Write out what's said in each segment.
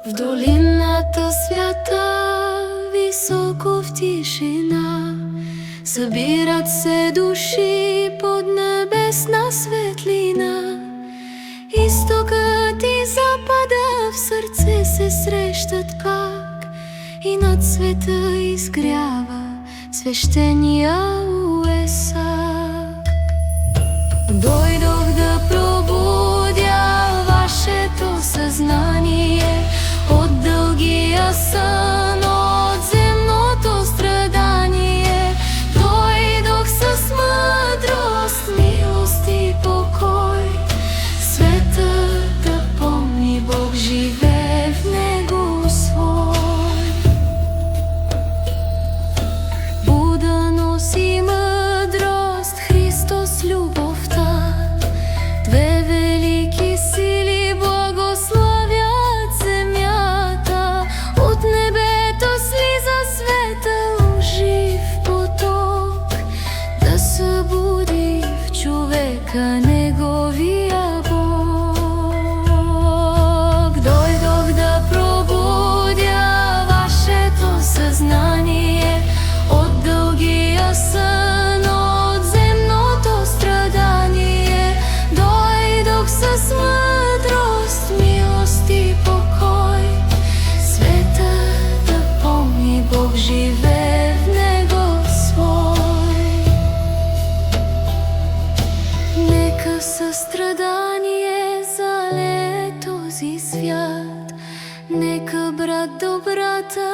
В долината свята, високо в тишина, събират се души под небесна светлина. Изтокът и запада в сърце се срещат пак, и над света изгрява свещения уесак. Дойдох да пробудя вашето съзнание от дългия сън, от земното страдание. Дойдох с мъдрост, милост и покой. Светът да помни, Бог живее в него свой. Буда носи мъдрост, Христос любовта. Две велики сили благословят земята. От небето слиза светъл жив поток, да събуди в човека неговия Бог. Дойдох да пробудя вашето съзнание от дългия сън, от земното страдание. Дойдох с мъдрост, милост и покой. Светът да помни, Бог живее в него свой. Нека състрадание залее този свят. Нека брат до брата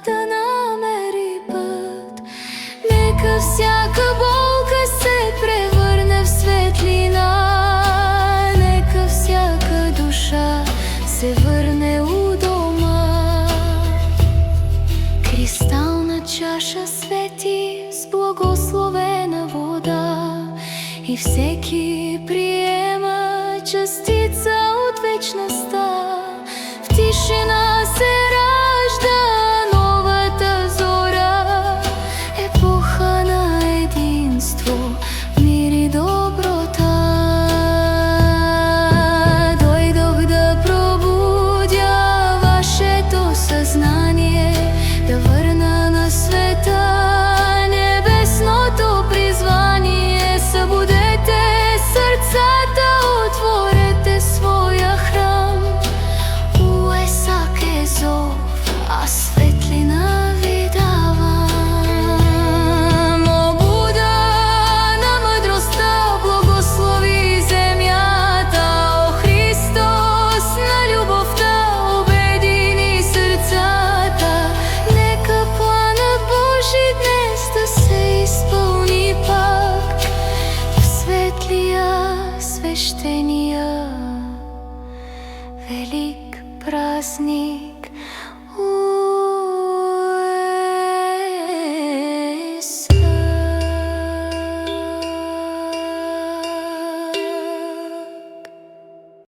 да намери път. Нека всяка болка се превърне в светлина. Нека всяка душа се върне у дома. Кристална чаша свети с благословена вода, и всеки приема частица от вечността. В тишина се ражда новата зора, епоха на единство, мир и доброта. Дойдох да пробудя вашето съзнание, да върна на света небесното призвание. Събудете сърцата, отворете своя храм. Уесак е зов, а светлина ви давам. О, Буда на мъдростта, благослови земята. О, Христос на любовта, обедини сърцата. Нека планът Божи днес да се изпълни пак в светлия, свещения велик празник.